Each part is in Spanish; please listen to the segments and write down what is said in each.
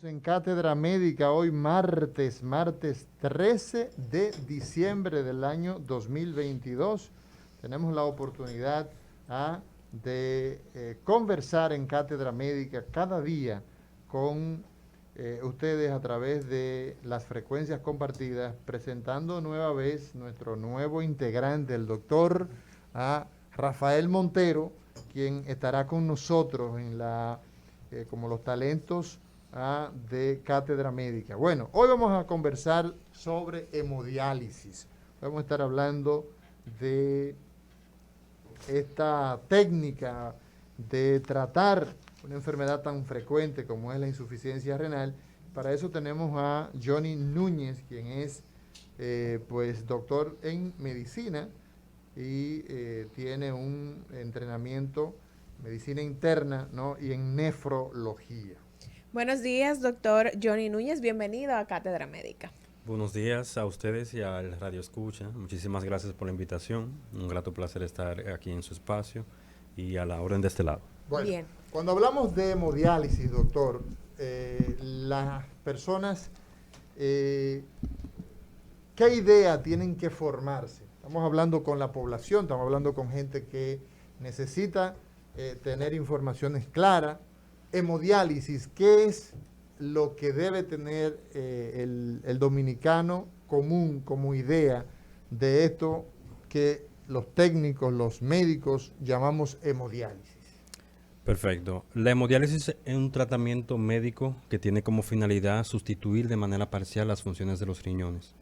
En Cátedra Médica hoy martes 13 de diciembre del año 2022. Tenemos la oportunidad de conversar en Cátedra Médica cada día con ustedes a través de las frecuencias compartidas, presentando nueva vez nuestro nuevo integrante, el doctor Rafael Montero, quien estará con nosotros en como los talentos de Cátedra Médica. Bueno, hoy vamos a conversar sobre hemodiálisis. Vamos a estar hablando de esta técnica de tratar una enfermedad tan frecuente como es la insuficiencia renal. Para eso tenemos a Johnny Núñez, quien es pues doctor en medicina y tiene un entrenamiento en medicina interna, ¿no? Y en nefrología. Buenos días, doctor Johnny Núñez. Bienvenido a Cátedra Médica. Buenos días a ustedes y al Radio Escucha. Muchísimas gracias por la invitación. Un grato placer estar aquí en su espacio y a la orden de este lado. Bueno, Bien. Cuando hablamos de hemodiálisis, doctor, las personas, ¿qué idea tienen que formarse? Estamos hablando con la población, estamos hablando con gente que necesita tener informaciones claras. Hemodiálisis, ¿qué es lo que debe tener el dominicano común como idea de esto que los técnicos, los médicos llamamos hemodiálisis? Perfecto. La hemodiálisis es un tratamiento médico que tiene como finalidad sustituir de manera parcial las funciones de los riñones.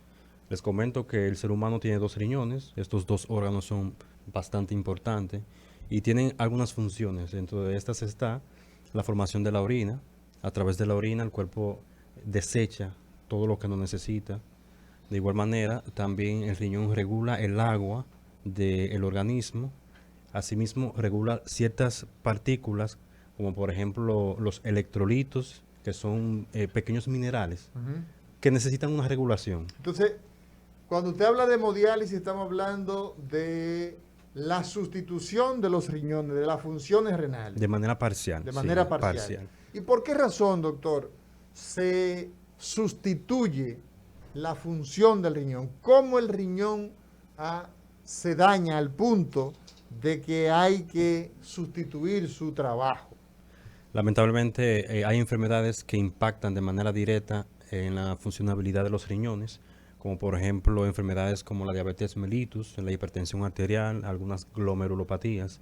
Les comento que el ser humano tiene dos riñones, estos dos órganos son bastante importantes y tienen algunas funciones. Dentro de estas está la formación de la orina. A través de la orina el cuerpo desecha todo lo que no necesita. De igual manera, también el riñón regula el agua del organismo. Asimismo, regula ciertas partículas, como por ejemplo los electrolitos, que son pequeños minerales, que necesitan una regulación. Entonces, cuando usted habla de hemodiálisis, estamos hablando de la sustitución de los riñones, de las funciones renales. De manera parcial. De manera sí, parcial. ¿Y por qué razón, doctor, se sustituye la función del riñón? ¿Cómo el riñón se daña al punto de que hay que sustituir su trabajo? Lamentablemente hay enfermedades que impactan de manera directa en la funcionabilidad de los riñones, como por ejemplo enfermedades como la diabetes mellitus, la hipertensión arterial, algunas glomerulopatías,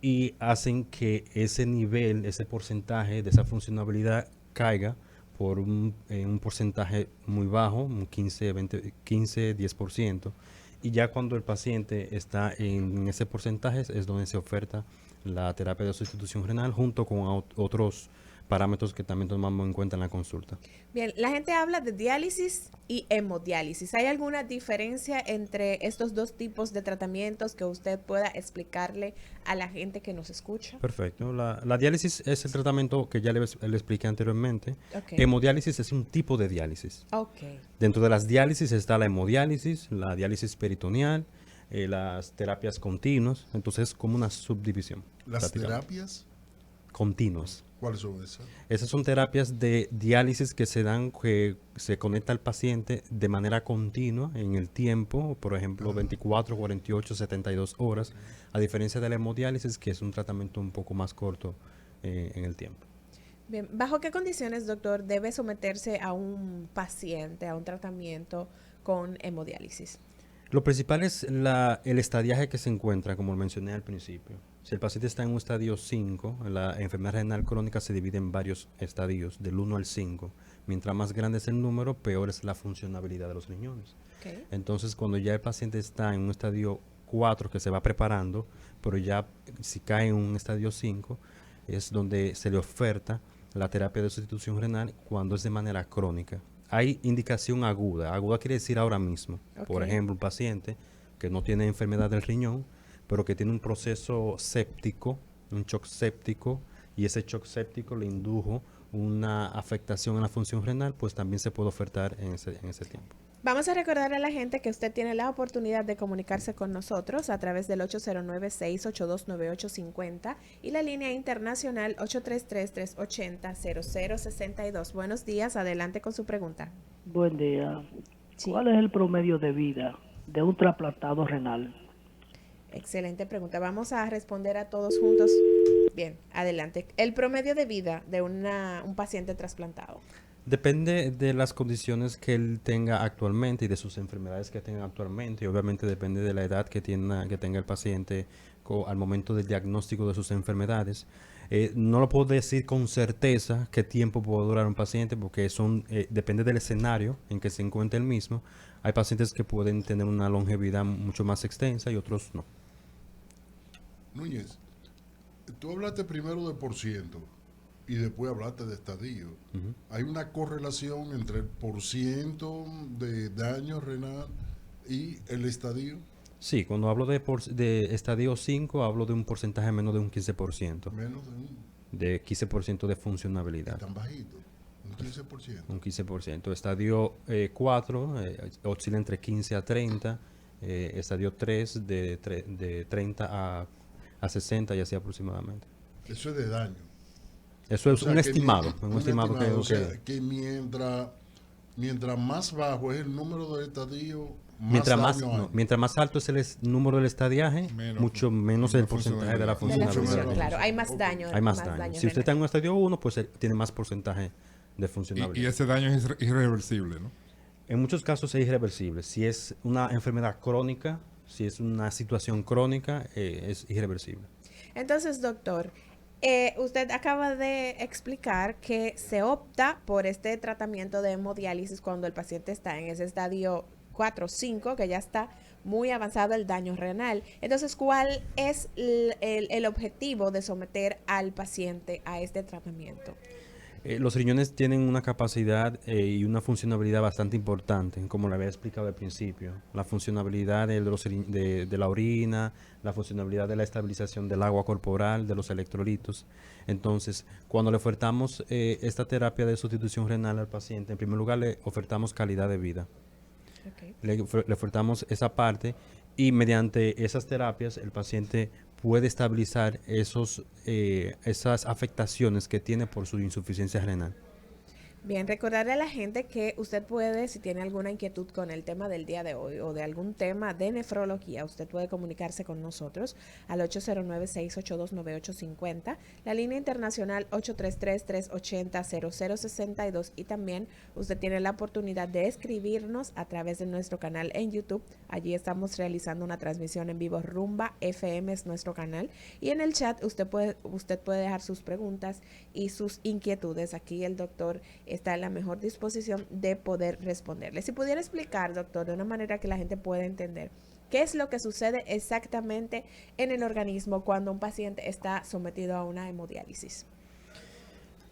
y hacen que ese nivel, ese porcentaje de esa funcionabilidad caiga por un porcentaje muy bajo, un 10%, y ya cuando el paciente está en ese porcentaje es donde se oferta la terapia de sustitución renal junto con otros parámetros que también tomamos en cuenta en la consulta. Bien, la gente habla de diálisis y hemodiálisis. ¿Hay alguna diferencia entre estos dos tipos de tratamientos que usted pueda explicarle a la gente que nos escucha? Perfecto. La diálisis es el tratamiento que ya le expliqué anteriormente. Okay. Hemodiálisis es un tipo de diálisis. Okay. Dentro de las diálisis está la hemodiálisis, la diálisis peritoneal, las terapias continuas. Entonces es como una subdivisión. ¿Las terapias? Continuas. ¿Cuáles son esas? Esas son terapias de diálisis que se dan, que se conecta al paciente de manera continua en el tiempo, por ejemplo, 24, 48, 72 horas, a diferencia de la hemodiálisis, que es un tratamiento un poco más corto en el tiempo. Bien, ¿bajo qué condiciones, doctor, debe someterse a un paciente a un tratamiento con hemodiálisis? Lo principal es el estadiaje que se encuentra, como mencioné al principio. Si el paciente está en un estadio 5, la enfermedad renal crónica se divide en varios estadios, del 1 al 5. Mientras más grande es el número, peor es la funcionabilidad de los riñones. Okay. Entonces, cuando ya el paciente está en un estadio 4 que se va preparando, pero ya si cae en un estadio 5, es donde se le oferta la terapia de sustitución renal cuando es de manera crónica. Hay indicación aguda. Aguda quiere decir ahora mismo. Okay. Por ejemplo, un paciente que no tiene enfermedad del riñón, pero que tiene un proceso séptico, un shock séptico, y ese shock séptico le indujo una afectación en la función renal, pues también se puede ofertar en ese tiempo. Vamos a recordar a la gente que usted tiene la oportunidad de comunicarse con nosotros a través del 809-682-9850 y la línea internacional 833-380-0062. Buenos días, adelante con su pregunta. Buen día. Sí. ¿Cuál es el promedio de vida de un trasplantado renal? Excelente pregunta. Vamos a responder a todos juntos. Bien, adelante. El promedio de vida de un paciente trasplantado. Depende de las condiciones que él tenga actualmente y de sus enfermedades que tenga actualmente. Y obviamente depende de la edad que tenga el paciente al momento del diagnóstico de sus enfermedades. No lo puedo decir con certeza qué tiempo puede durar un paciente porque depende del escenario en que se encuentre el mismo. Hay pacientes que pueden tener una longevidad mucho más extensa y otros no. Núñez, tú hablaste primero de por ciento y después hablaste de estadio. Hay una correlación entre el porciento de daño renal y el estadio. Sí, cuando hablo de estadio 5, hablo de un porcentaje menos de un 15%. Menos de un. De 15% de funcionabilidad. Tan bajito, un 15%. Un 15%. Estadio 4 oscila entre 15 a 30. Estadio 3 de 30 a 60 y así aproximadamente. Eso es de daño. Eso es O sea, un que estimado. un Un estimado que... o sea, que mientras más bajo es el número de estadio, mientras más alto es el número del estadiaje, mucho menos el porcentaje de la De la funcionalidad. función, claro. Hay más daño. Hay más daño. Si usted está en un estadio 1, pues tiene más porcentaje de funcionalidad. Y ese daño es irreversible, ¿no? En muchos casos es irreversible. Si es una enfermedad crónica, si es una situación crónica, es irreversible. Entonces, doctor, usted acaba de explicar que se opta por este tratamiento de hemodiálisis cuando el paciente está en ese estadio 4 o 5, que ya está muy avanzado el daño renal. Entonces, ¿cuál es el objetivo de someter al paciente a este tratamiento? Los riñones tienen una capacidad y una funcionabilidad bastante importante, como le había explicado al principio. La funcionabilidad de la orina, la funcionabilidad de la estabilización del agua corporal, de los electrolitos. Entonces, cuando le ofertamos esta terapia de sustitución renal al paciente, en primer lugar le ofertamos calidad de vida. Okay. Le ofertamos esa parte y mediante esas terapias el paciente puede estabilizar esas afectaciones que tiene por su insuficiencia renal. Bien, recordarle a la gente que usted puede, si tiene alguna inquietud con el tema del día de hoy o de algún tema de nefrología, usted puede comunicarse con nosotros al 809-682-9850, la línea internacional 833-380-0062 y también usted tiene la oportunidad de escribirnos a través de nuestro canal en YouTube. Allí estamos realizando una transmisión en vivo. Rumba FM es nuestro canal y en el chat usted puede dejar sus preguntas y sus inquietudes. Aquí el doctor está en la mejor disposición de poder responderle. Si pudiera explicar, doctor, de una manera que la gente pueda entender, ¿qué es lo que sucede exactamente en el organismo cuando un paciente está sometido a una hemodiálisis?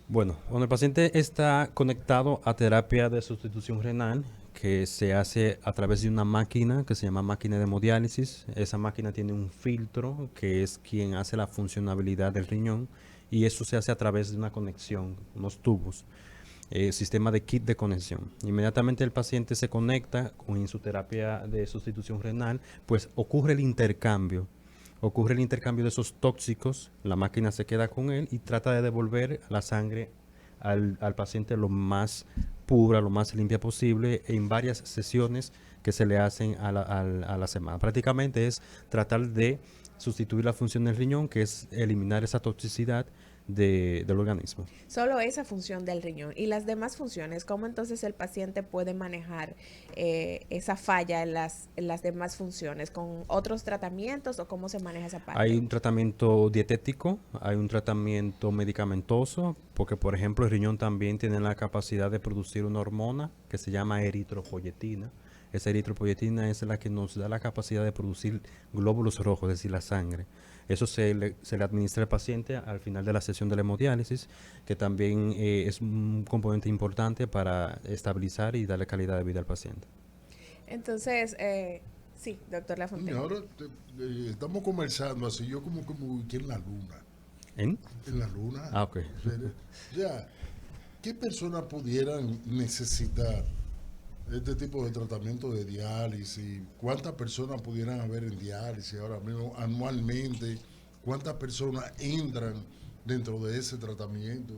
Bueno, cuando el paciente está conectado a terapia de sustitución renal, que se hace a través de una máquina que se llama máquina de hemodiálisis, esa máquina tiene un filtro que es quien hace la funcionabilidad del riñón y eso se hace a través de una conexión, unos tubos. Sistema de kit de conexión. Inmediatamente el paciente se conecta con su terapia de sustitución renal, pues ocurre el intercambio de esos tóxicos, la máquina se queda con él y trata de devolver la sangre al paciente lo más pura, lo más limpia posible en varias sesiones que se le hacen a la semana. Prácticamente es tratar de sustituir la función del riñón, que es eliminar esa toxicidad del organismo. Solo esa función del riñón y las demás funciones, ¿cómo entonces el paciente puede manejar esa falla en las demás funciones? ¿Con otros tratamientos o cómo se maneja esa parte? Hay un tratamiento dietético, hay un tratamiento medicamentoso, porque por ejemplo el riñón también tiene la capacidad de producir una hormona que se llama eritropoyetina. Esa eritropoyetina es la que nos da la capacidad de producir glóbulos rojos, es decir, la sangre. Eso se le administra al paciente al final de la sesión de la hemodiálisis, que también es un componente importante para estabilizar y darle calidad de vida al paciente. Entonces, sí, doctor Lafontaine. Ahora estamos conversando así, yo como que en la luna. ¿En? En la luna. Ah, ok. Ya, ¿qué personas pudieran necesitar este tipo de tratamiento de diálisis, ¿cuántas personas pudieran haber en diálisis ahora mismo anualmente? ¿Cuántas personas entran dentro de ese tratamiento?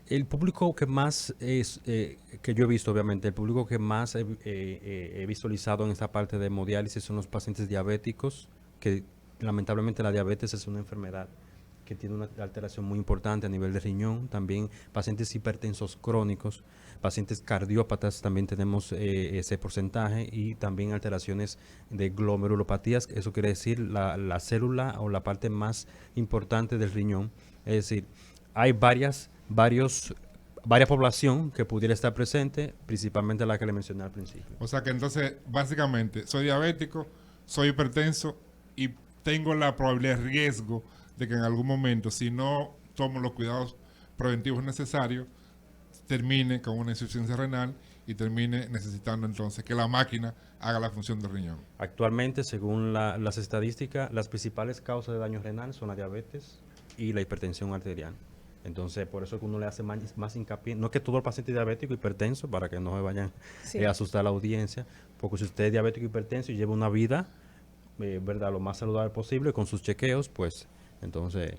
El público que más es, que yo he visto, obviamente, el público que más he visualizado en esta parte de hemodiálisis son los pacientes diabéticos, que lamentablemente la diabetes es una enfermedad que tiene una alteración muy importante a nivel de riñón. También pacientes hipertensos crónicos, pacientes cardiópatas, también tenemos ese porcentaje, y también alteraciones de glomerulopatías. Eso quiere decir la célula o la parte más importante del riñón. Es decir, hay varias población que pudiera estar presente, principalmente la que le mencioné al principio. O sea que entonces, básicamente, soy diabético, soy hipertenso y tengo la probabilidad de riesgo de que en algún momento, si no tomo los cuidados preventivos necesarios, termine con una insuficiencia renal y termine necesitando entonces que la máquina haga la función del riñón. Actualmente, según las estadísticas, las principales causas de daño renal son la diabetes y la hipertensión arterial. Entonces, por eso es que uno le hace más hincapié. No es que todo el paciente diabético hipertenso, para que no se vayan a asustar a la audiencia, porque si usted es diabético hipertenso y lleva una vida, ¿verdad?, lo más saludable posible con sus chequeos, pues, entonces...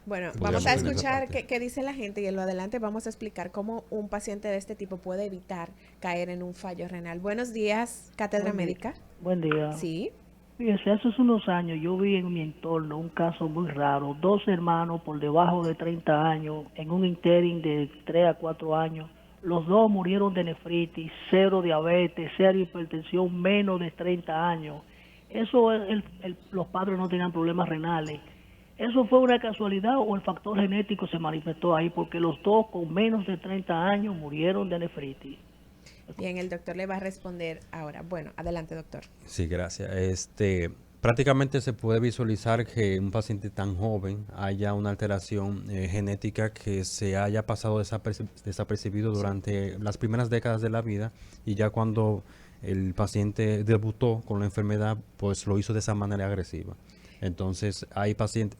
Bueno, podríamos vamos a ver esa escuchar parte. qué dice la gente, y en lo adelante vamos a explicar cómo un paciente de este tipo puede evitar caer en un fallo renal. Buenos días, Cátedra Buen día. Médica. Buen día. Sí. Fíjese, hace unos años yo vi en mi entorno un caso muy raro. 2 hermanos por debajo de 30 años, en un interim de 3 a 4 años. Los dos murieron de nefritis, 0 diabetes, 0 hipertensión, menos de 30 años. Eso, los padres no tenían problemas renales. ¿Eso fue una casualidad o el factor genético se manifestó ahí? Porque los dos con menos de 30 años murieron de nefritis. Bien, el doctor le va a responder ahora. Bueno, adelante, doctor. Sí, gracias. Prácticamente se puede visualizar que un paciente tan joven haya una alteración genética que se haya pasado desapercibido durante las primeras décadas de la vida, y ya cuando el paciente debutó con la enfermedad, pues lo hizo de esa manera agresiva. Entonces,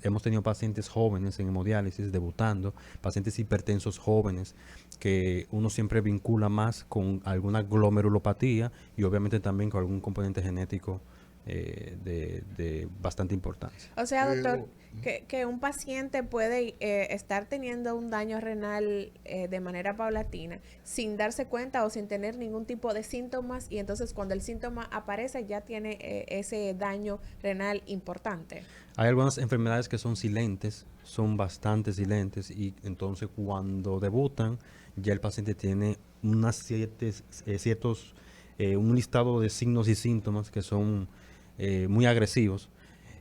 hemos tenido pacientes jóvenes en hemodiálisis debutando, pacientes hipertensos jóvenes, que uno siempre vincula más con alguna glomerulopatía y obviamente también con algún componente genético de bastante importancia. O sea, doctor, que un paciente puede estar teniendo un daño renal de manera paulatina sin darse cuenta o sin tener ningún tipo de síntomas, y entonces cuando el síntoma aparece ya tiene ese daño renal importante. Hay algunas enfermedades que son silentes, son bastante silentes, y entonces cuando debutan ya el paciente tiene un listado de signos y síntomas que son muy agresivos,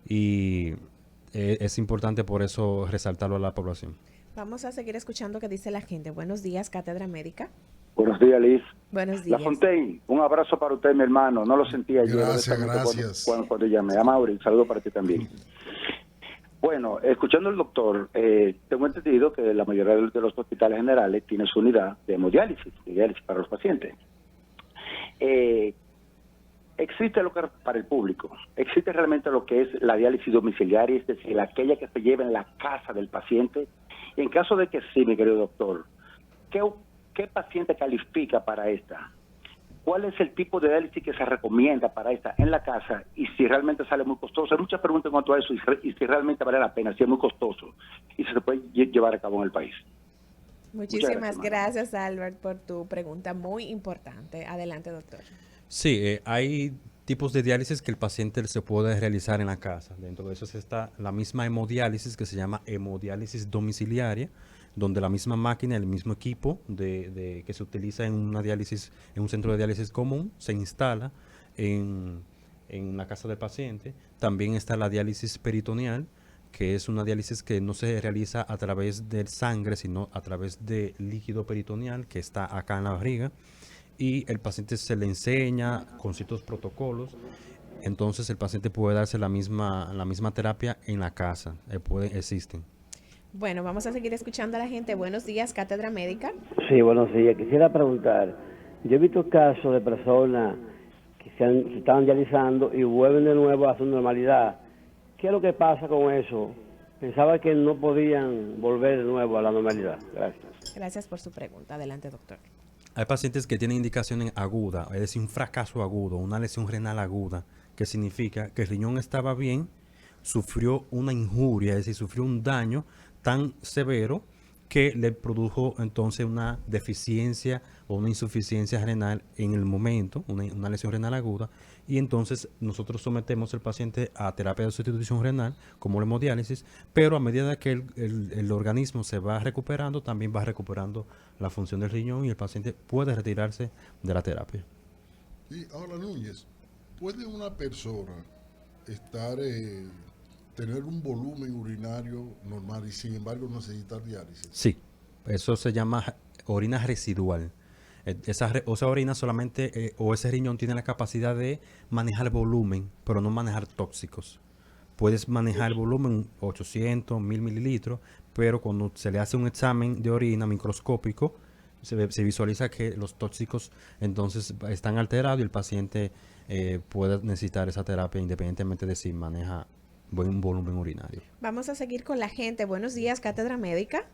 y es importante por eso resaltarlo a la población. Vamos a seguir escuchando qué dice la gente. Buenos días, Cátedra Médica. Buenos días, Liz. Buenos La días. Fontaine, un abrazo para usted, mi hermano. No lo sentía ayer. Gracias, honestamente, gracias. Cuando llamé a Mauri, saludo para ti también. Bueno, escuchando al doctor, tengo entendido que la mayoría de los hospitales generales tienen su unidad de hemodiálisis, de diálisis para los pacientes. Existe lo que para el público, existe realmente lo que es la diálisis domiciliaria, es decir, aquella que se lleva en la casa del paciente. Y en caso de que sí, mi querido doctor, ¿qué paciente califica para esta? ¿Cuál es el tipo de diálisis que se recomienda para esta en la casa? Y si realmente sale muy costoso. Hay muchas preguntas en cuanto a eso, y si realmente vale la pena, si es muy costoso y si se puede llevar a cabo en el país. Muchísimas gracias, Albert, por tu pregunta muy importante. Adelante, doctor. Sí, hay tipos de diálisis que el paciente se puede realizar en la casa. Dentro de eso está la misma hemodiálisis, que se llama hemodiálisis domiciliaria, donde la misma máquina, el mismo equipo que se utiliza en una diálisis, en un centro de diálisis común, se instala en la casa del paciente. También está la diálisis peritoneal, que es una diálisis que no se realiza a través de sangre, sino a través de líquido peritoneal que está acá en la barriga, y el paciente se le enseña con ciertos protocolos. Entonces el paciente puede darse la misma terapia en la casa. Existen. Bueno, vamos a seguir escuchando a la gente. Buenos días, Cátedra Médica. Sí, buenos días. Quisiera preguntar, yo he visto casos de personas que se estaban dializando y vuelven de nuevo a su normalidad. ¿Qué es lo que pasa con eso? Pensaba que no podían volver de nuevo a la normalidad. Gracias. Gracias por su pregunta. Adelante, doctor. Hay pacientes que tienen indicación aguda, es decir, un fracaso agudo, una lesión renal aguda, que significa que el riñón estaba bien, sufrió una injuria, es decir, sufrió un daño tan severo que le produjo entonces una deficiencia o una insuficiencia renal en el momento, una lesión renal aguda, y entonces nosotros sometemos al paciente a terapia de sustitución renal, como la hemodiálisis, pero a medida que el organismo se va recuperando, también va recuperando la función del riñón y el paciente puede retirarse de la terapia. Y ahora, Núñez, ¿puede una persona tener un volumen urinario normal y sin embargo necesitar diálisis? Sí, eso se llama orina residual. Esa orina solamente, o ese riñón tiene la capacidad de manejar volumen, pero no manejar tóxicos. Puedes manejar el volumen 800, 1000 mililitros, pero cuando se le hace un examen de orina microscópico, se visualiza que los tóxicos entonces están alterados y el paciente puede necesitar esa terapia independientemente de si maneja buen volumen urinario. Vamos a seguir con la gente. Buenos días, Cátedra Médica.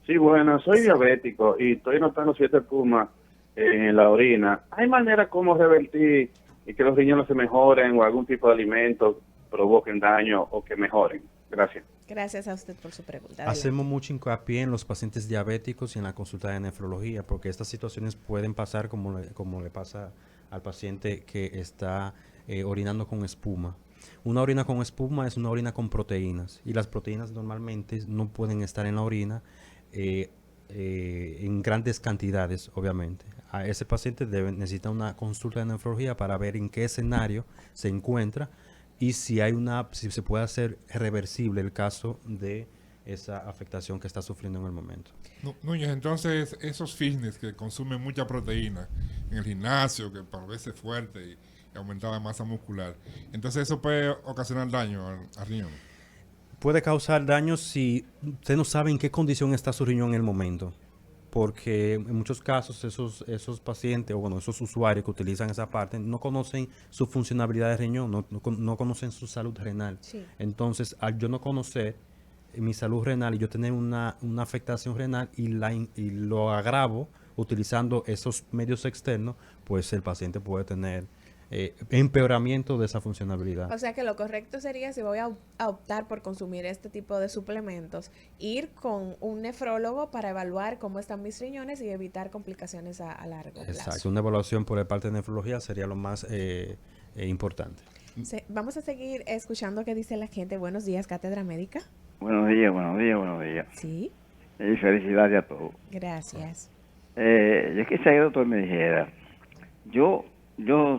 Sí, bueno, soy diabético y estoy notando cierta espuma en la orina. ¿Hay manera como revertir y que los riñones se mejoren o algún tipo de alimento provoquen daño o que mejoren? Gracias. Gracias a usted por su pregunta. Hacemos mucho hincapié en los pacientes diabéticos y en la consulta de nefrología, porque estas situaciones pueden pasar como le pasa al paciente que está orinando con espuma. Una orina con espuma es una orina con proteínas, y las proteínas normalmente no pueden estar en la orina en grandes cantidades, obviamente. A ese paciente necesita una consulta de nefrología para ver en qué escenario se encuentra y si se puede hacer reversible el caso de esa afectación que está sufriendo en el momento. Núñez, entonces esos fitness que consumen mucha proteína en el gimnasio, que para verse fuerte y aumentar la masa muscular, entonces eso puede ocasionar daño al riñón. Puede causar daño si usted no sabe en qué condición está su riñón en el momento, porque en muchos casos esos pacientes o esos usuarios que utilizan esa parte no conocen su funcionalidad de riñón, no conocen su salud renal. Sí. Entonces, al yo no conocer mi salud renal y yo tener una afectación renal y lo agravo utilizando esos medios externos, pues el paciente puede tener empeoramiento de esa funcionalidad. O sea que lo correcto sería, si voy a optar por consumir este tipo de suplementos, ir con un nefrólogo para evaluar cómo están mis riñones y evitar complicaciones a largo plazo. Exacto, una evaluación por parte de nefrología sería lo más importante. Vamos a seguir escuchando qué dice la gente. Buenos días, Cátedra Médica. Buenos días, buenos días, buenos días. Sí. Y felicidades a todos. Gracias. Yo quisiera que el doctor me dijera, yo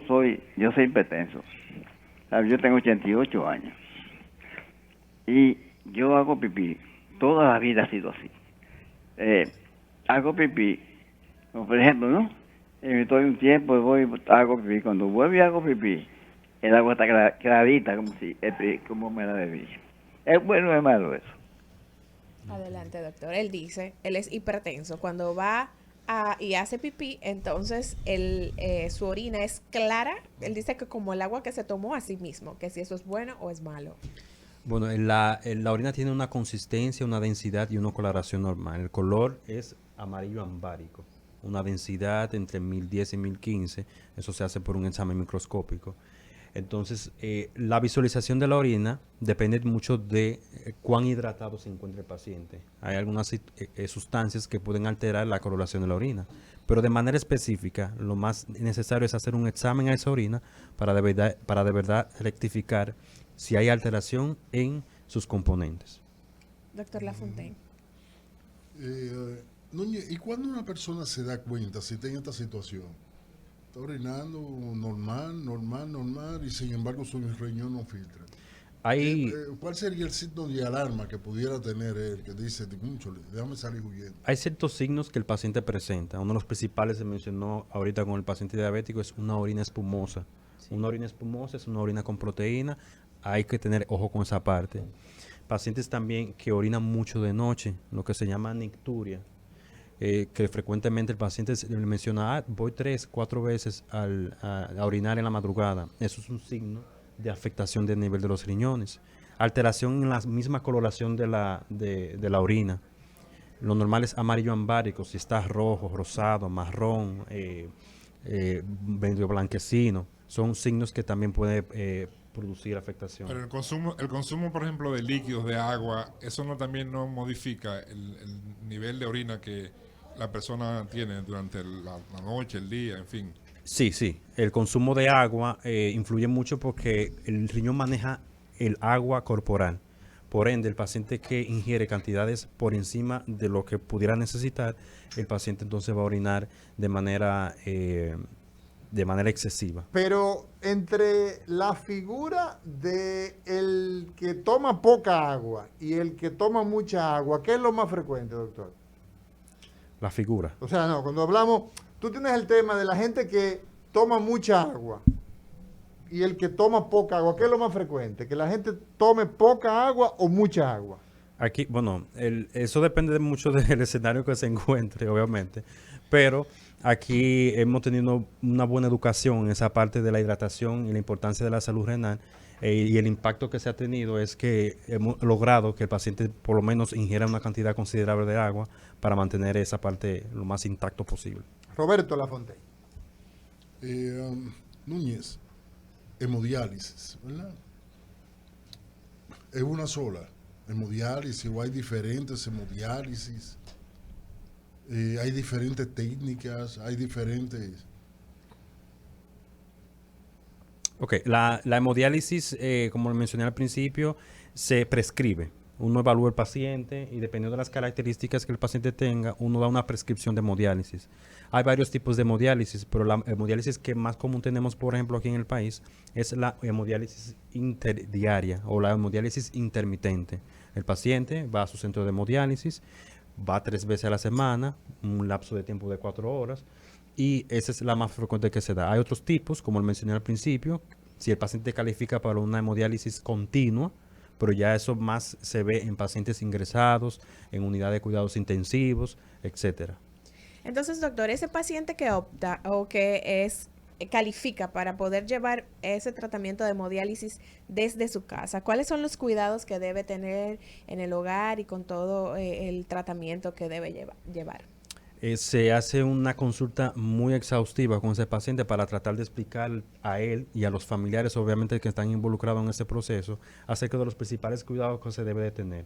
soy hipertenso. Yo tengo 88 años. Y yo hago pipí. Toda la vida ha sido así. Hago pipí. Como por ejemplo, ¿no? Estoy un tiempo, hago pipí. Cuando vuelvo y hago pipí, el agua está clarita, como me la bebí. ¿Es bueno o es malo eso? Adelante, doctor. Él dice, él es hipertenso. Cuando va y hace pipí, entonces su orina es clara. Él dice que como el agua que se tomó a sí mismo, que si eso es bueno o es malo. Bueno, la orina tiene una consistencia, una densidad y una coloración normal. El color es amarillo ambárico, una densidad entre 1010 y 1015. Eso se hace por un examen microscópico. Entonces, la visualización de la orina depende mucho de cuán hidratado se encuentra el paciente. Hay algunas sustancias que pueden alterar la coloración de la orina, pero de manera específica, lo más necesario es hacer un examen a esa orina para de verdad rectificar si hay alteración en sus componentes. Doctor Lafontaine. Núñez, ¿y cuándo una persona se da cuenta si está en esta situación? Está orinando normal, y sin embargo su riñón no filtra. ¿Cuál sería el signo de alarma que pudiera tener él, que dice, déjame salir huyendo? Hay ciertos signos que el paciente presenta. Uno de los principales se mencionó ahorita con el paciente diabético, es una orina espumosa. Sí. Una orina espumosa es una orina con proteína. Hay que tener ojo con esa parte. Pacientes también que orinan mucho de noche, lo que se llama nicturia. Que frecuentemente el paciente le menciona, voy 3-4 veces a orinar en la madrugada. Eso es un signo de afectación del nivel de los riñones. Alteración en la misma coloración de la orina. Lo normal es amarillo ambárico, si está rojo, rosado, marrón, medio blanquecino. Son signos que también pueden producir afectación. Pero el consumo, por ejemplo, de líquidos, de agua, eso no también no modifica el nivel de orina que la persona tiene durante la noche, el día, en fin. Sí, sí. El consumo de agua influye mucho porque el riñón maneja el agua corporal. Por ende, el paciente que ingiere cantidades por encima de lo que pudiera necesitar, el paciente entonces va a orinar de manera excesiva. Pero entre la figura de el que toma poca agua y el que toma mucha agua, ¿qué es lo más frecuente, doctor? La figura. O sea, no, cuando hablamos, tú tienes el tema de la gente que toma mucha agua y el que toma poca agua. ¿Qué es lo más frecuente? ¿Que la gente tome poca agua o mucha agua? Aquí, bueno, eso depende mucho del escenario que se encuentre, obviamente, pero aquí hemos tenido una buena educación en esa parte de la hidratación y la importancia de la salud renal, y el impacto que se ha tenido es que hemos logrado que el paciente por lo menos ingiera una cantidad considerable de agua para mantener esa parte lo más intacto posible. Roberto Lafontaine. Núñez, hemodiálisis, ¿verdad? ¿Es una sola hemodiálisis o hay diferentes hemodiálisis? Hay diferentes técnicas, hay diferentes... Ok, la hemodiálisis, como lo mencioné al principio, se prescribe. Uno evalúa al paciente y dependiendo de las características que el paciente tenga, uno da una prescripción de hemodiálisis. Hay varios tipos de hemodiálisis, pero la hemodiálisis que más común tenemos, por ejemplo, aquí en el país, es la hemodiálisis interdiaria o la hemodiálisis intermitente. El paciente va a su centro de hemodiálisis, va 3 veces a la semana, un lapso de tiempo de 4 horas, y esa es la más frecuente que se da. Hay otros tipos, como lo mencioné al principio, si el paciente califica para una hemodiálisis continua, pero ya eso más se ve en pacientes ingresados, en unidad de cuidados intensivos, etcétera. Entonces, doctor, ese paciente que opta o que califica para poder llevar ese tratamiento de hemodiálisis desde su casa, ¿cuáles son los cuidados que debe tener en el hogar y con todo el tratamiento que debe llevar? Se hace una consulta muy exhaustiva con ese paciente para tratar de explicar a él y a los familiares, obviamente, que están involucrados en ese proceso, acerca de los principales cuidados que se debe de tener.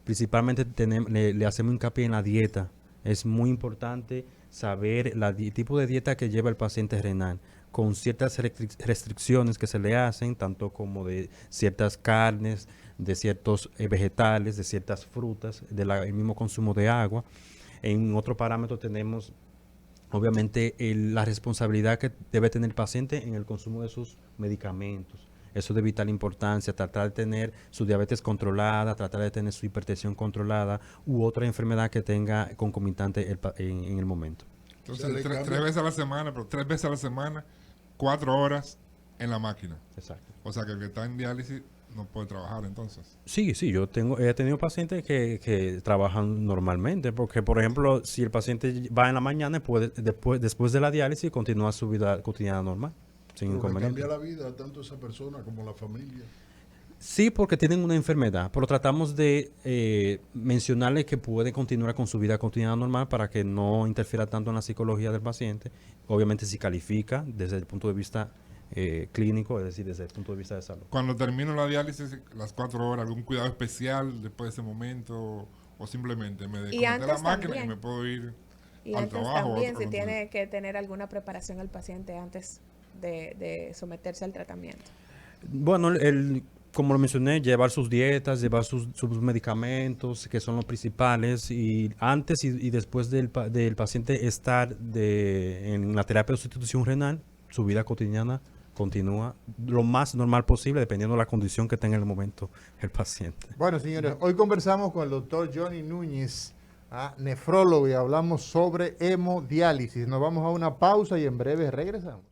Principalmente le hacemos hincapié en la dieta. Es muy importante saber el tipo de dieta que lleva el paciente renal, con ciertas restricciones que se le hacen, tanto como de ciertas carnes, de ciertos vegetales, de ciertas frutas, el mismo consumo de agua. En otro parámetro tenemos, obviamente, la responsabilidad que debe tener el paciente en el consumo de sus medicamentos. Eso es de vital importancia, tratar de tener su diabetes controlada, tratar de tener su hipertensión controlada u otra enfermedad que tenga concomitante en el momento. Entonces, 3 veces a la semana, pero 3 veces a la semana, 4 horas en la máquina. Exacto. O sea que el que está en diálisis no puede trabajar entonces. Sí, he tenido pacientes que trabajan normalmente, porque por ejemplo, si el paciente va en la mañana, puede después de la diálisis continúa su vida cotidiana normal, sin inconveniente. ¿Cambia la vida tanto esa persona como la familia? Sí, porque tienen una enfermedad, pero tratamos de mencionarle que puede continuar con su vida cotidiana normal para que no interfiera tanto en la psicología del paciente. Obviamente si califica desde el punto de vista clínico, es decir, desde el punto de vista de salud. Cuando termino la diálisis, las 4 horas, ¿algún cuidado especial después de ese momento? ¿O simplemente me desconecté la máquina también, y me puedo ir al trabajo? También si tiene que tener alguna preparación el paciente antes de someterse al tratamiento. Bueno, como lo mencioné, llevar sus dietas, llevar sus medicamentos, que son los principales, y antes y después del paciente estar en la terapia de sustitución renal, su vida cotidiana continúa lo más normal posible, dependiendo de la condición que tenga en el momento el paciente. Bueno, señores, hoy conversamos con el doctor Johnny Núñez, nefrólogo, y hablamos sobre hemodiálisis. Nos vamos a una pausa y en breve regresamos.